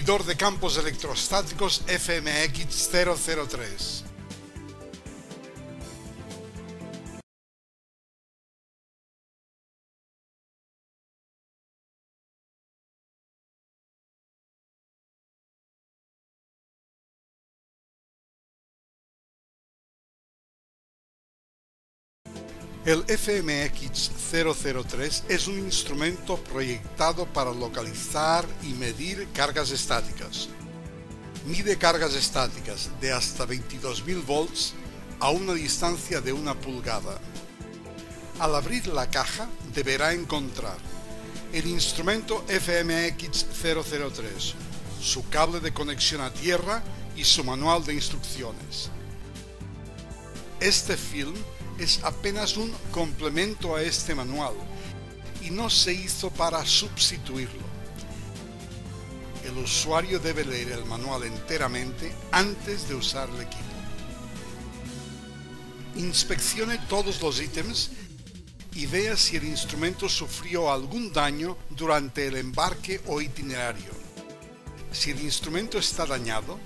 medidor de campos electrostáticos FMX003. El FMX003 es un instrumento proyectado para localizar y medir cargas estáticas. Mide cargas estáticas de hasta 22.000 volts a una distancia de 1 pulgada. Al abrir la caja deberá encontrar el instrumento FMX003, su cable de conexión a tierra y su manual de instrucciones. Este film es apenas un complemento a este manual y no se hizo para sustituirlo. El usuario debe leer el manual enteramente antes de usar el equipo. Inspeccione todos los ítems y vea si el instrumento sufrió algún daño durante el embarque o itinerario. Si el instrumento está dañado,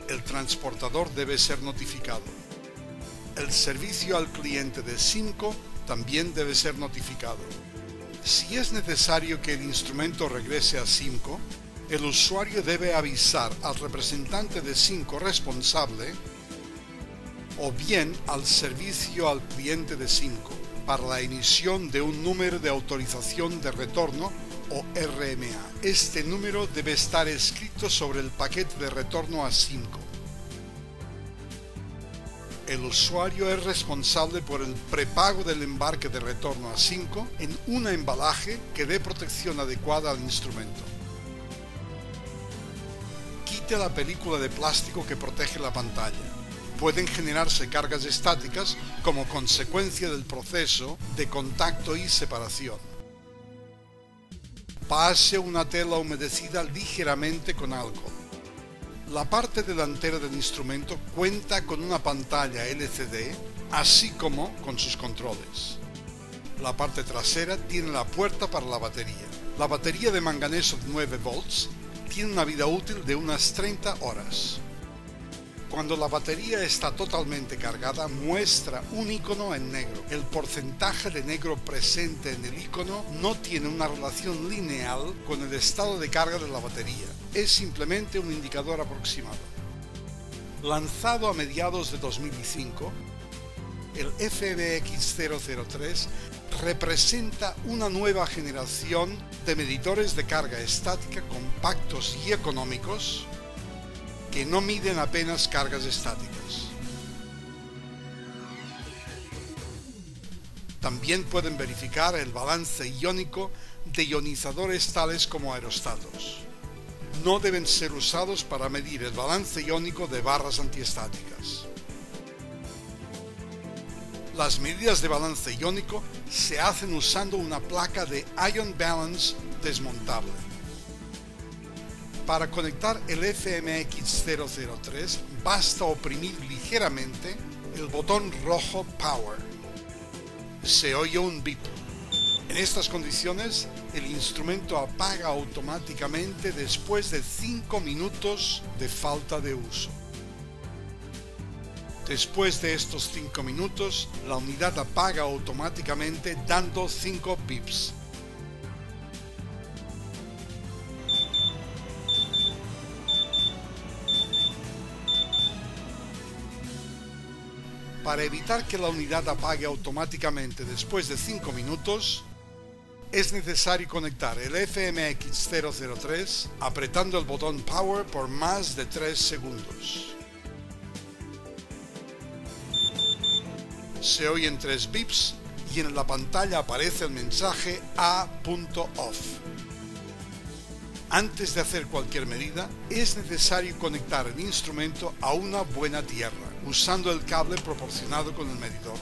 el transportador debe ser notificado. El servicio al cliente de Simco también debe ser notificado. Si es necesario que el instrumento regrese a Simco, el usuario debe avisar al representante de Simco responsable o bien al servicio al cliente de Simco para la emisión de un número de autorización de retorno o RMA. Este número debe estar escrito sobre el paquete de retorno a Simco. El usuario es responsable por el prepago del embarque de retorno a Simco en un embalaje que dé protección adecuada al instrumento. Quite la película de plástico que protege la pantalla. Pueden generarse cargas estáticas como consecuencia del proceso de contacto y separación. Pase una tela humedecida ligeramente con alcohol. La parte delantera del instrumento cuenta con una pantalla LCD, así como con sus controles. La parte trasera tiene la puerta para la batería. La batería de manganeso de 9 volts tiene una vida útil de unas 30 horas. Cuando la batería está totalmente cargada, muestra un icono en negro. El porcentaje de negro presente en el icono no tiene una relación lineal con el estado de carga de la batería. Es simplemente un indicador aproximado. Lanzado a mediados de 2005, el FMX003 representa una nueva generación de medidores de carga estática compactos y económicos que no miden apenas cargas estáticas. También pueden verificar el balance iónico de ionizadores tales como aerostatos. No deben ser usados para medir el balance iónico de barras antiestáticas. Las medidas de balance iónico se hacen usando una placa de Ion Balance desmontable. Para conectar el FMX003 basta oprimir ligeramente el botón rojo Power. Se oye un bip. En estas condiciones, el instrumento apaga automáticamente después de 5 minutos de falta de uso. Después de estos 5 minutos, la unidad apaga automáticamente dando 5 bips. Para evitar que la unidad apague automáticamente después de 5 minutos, es necesario conectar el FMX003 apretando el botón Power por más de 3 segundos. Se oyen 3 bips y en la pantalla aparece el mensaje A.off. Antes de hacer cualquier medida, es necesario conectar el instrumento a una buena tierra, usando el cable proporcionado con el medidor.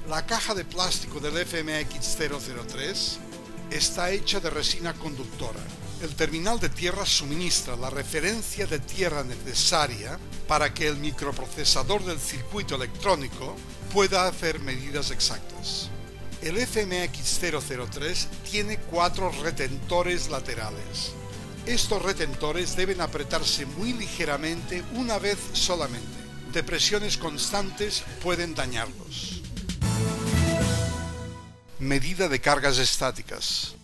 La caja de plástico del FMX003 está hecha de resina conductora. El terminal de tierra suministra la referencia de tierra necesaria para que el microprocesador del circuito electrónico pueda hacer medidas exactas. El FMX003 tiene 4 retentores laterales. Estos retentores deben apretarse muy ligeramente una vez solamente. Depresiones constantes pueden dañarlos. Medida de cargas estáticas.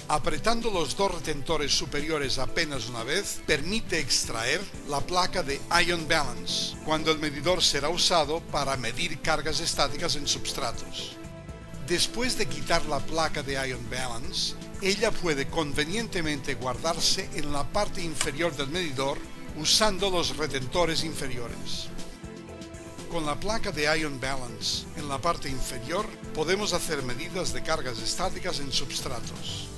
Apretando los dos retentores superiores apenas una vez, permite extraer la placa de Ion Balance, cuando el medidor será usado para medir cargas estáticas en substratos. Después de quitar la placa de Ion Balance, ella puede convenientemente guardarse en la parte inferior del medidor usando los retentores inferiores. Con la placa de Ion Balance en la parte inferior podemos hacer medidas de cargas estáticas en substratos.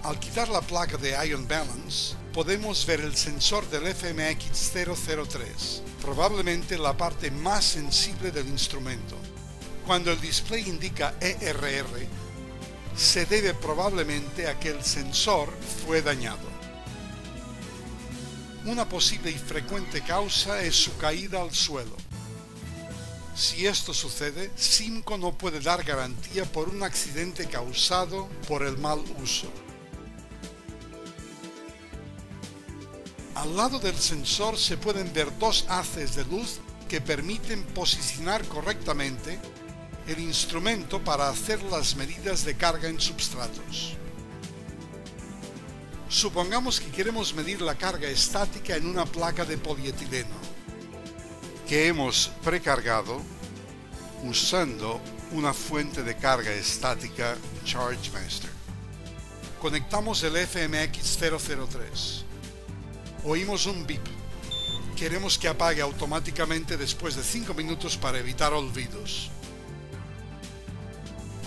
Al quitar la placa de Ion Balance, podemos ver el sensor del FMX003, probablemente la parte más sensible del instrumento. Cuando el display indica ERR, se debe probablemente a que el sensor fue dañado. Una posible y frecuente causa es su caída al suelo. Si esto sucede, Simco no puede dar garantía por un accidente causado por el mal uso. Al lado del sensor se pueden ver dos haces de luz que permiten posicionar correctamente el instrumento para hacer las medidas de carga en substratos. Supongamos que queremos medir la carga estática en una placa de polietileno que hemos precargado usando una fuente de carga estática ChargeMaster. Conectamos el FMX003. Oímos un bip. Queremos que apague automáticamente después de 5 minutos para evitar olvidos.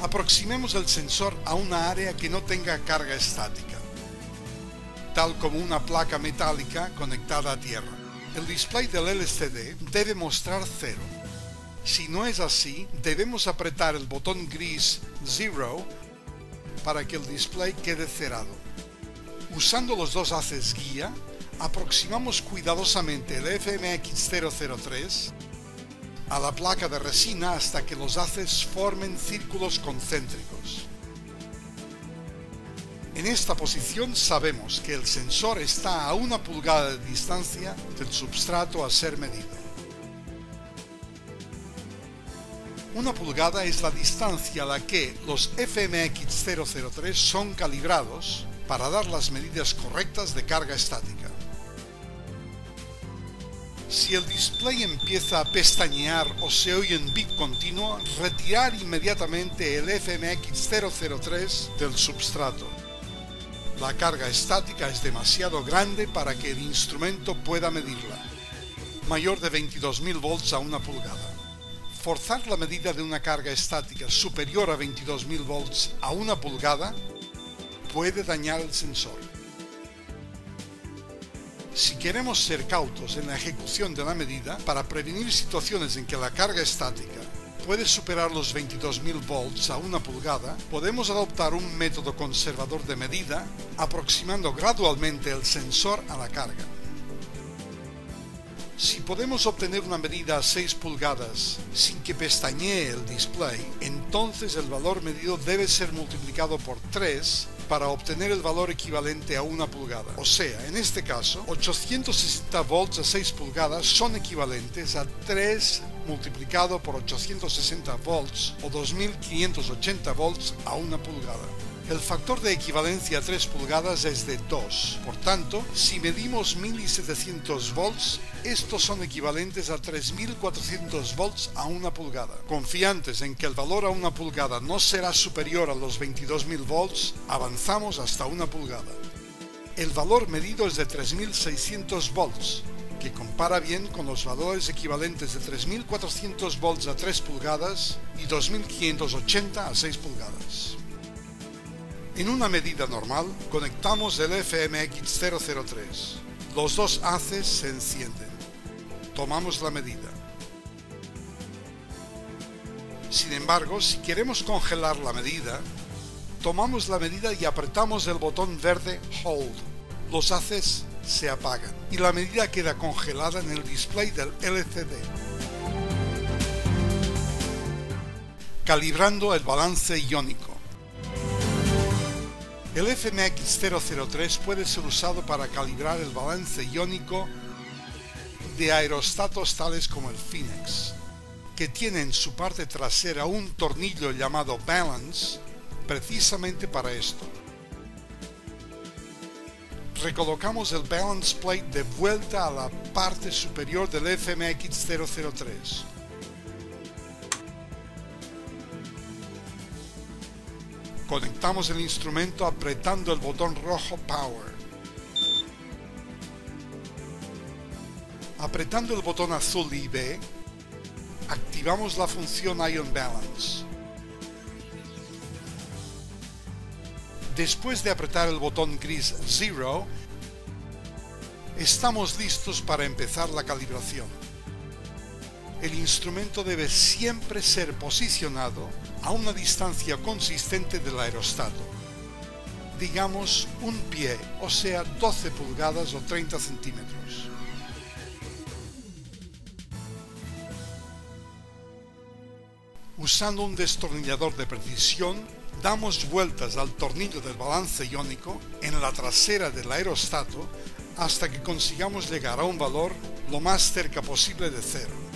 Aproximemos el sensor a una área que no tenga carga estática, tal como una placa metálica conectada a tierra. El display del LCD debe mostrar 0. Si no es así, debemos apretar el botón gris 0 para que el display quede cerrado. Usando los dos haces guía, aproximamos cuidadosamente el FMX003 a la placa de resina hasta que los haces formen círculos concéntricos. En esta posición sabemos que el sensor está a 1 pulgada de distancia del substrato a ser medido. 1 pulgada es la distancia a la que los FMX003 son calibrados para dar las medidas correctas de carga estática. Si el display empieza a pestañear o se oye un bip continuo, retirar inmediatamente el FMX003 del substrato. La carga estática es demasiado grande para que el instrumento pueda medirla, mayor de 22.000 volts a 1 pulgada. Forzar la medida de una carga estática superior a 22.000 volts a 1 pulgada puede dañar el sensor. Si queremos ser cautos en la ejecución de la medida, para prevenir situaciones en que la carga estática puede superar los 22.000 volts a 1 pulgada, podemos adoptar un método conservador de medida, aproximando gradualmente el sensor a la carga. Si podemos obtener una medida a 6 pulgadas sin que pestañee el display, entonces el valor medido debe ser multiplicado por 3 para obtener el valor equivalente a 1 pulgada. O sea, en este caso, 860 volts a 6 pulgadas son equivalentes a 3 multiplicado por 860 volts o 2580 volts a 1 pulgada. El factor de equivalencia a 3 pulgadas es de 2. Por tanto, si medimos 1700 volts, estos son equivalentes a 3400 volts a 1 pulgada. Confiantes en que el valor a 1 pulgada no será superior a los 22.000 volts, avanzamos hasta 1 pulgada. El valor medido es de 3600 volts, que compara bien con los valores equivalentes de 3400 volts a 3 pulgadas y 2580 a 6 pulgadas. En una medida normal, conectamos el FMX003. Los dos haces se encienden. Tomamos la medida. Sin embargo, si queremos congelar la medida, tomamos la medida y apretamos el botón verde Hold. Los haces se apagan y la medida queda congelada en el display del LCD. Calibrando el balance iónico. El FMX003 puede ser usado para calibrar el balance iónico de aerostatos tales como el Phoenix, que tiene en su parte trasera un tornillo llamado balance precisamente para esto. Recolocamos el balance plate de vuelta a la parte superior del FMX003. Conectamos el instrumento apretando el botón rojo Power. Apretando el botón azul IB, activamos la función Ion Balance. Después de apretar el botón gris Zero, estamos listos para empezar la calibración. El instrumento debe siempre ser posicionado a una distancia consistente del aerostato, digamos un pie, o sea 12 pulgadas o 30 centímetros. Usando un destornillador de precisión, damos vueltas al tornillo del balance iónico en la trasera del aerostato hasta que consigamos llegar a un valor lo más cerca posible de cero.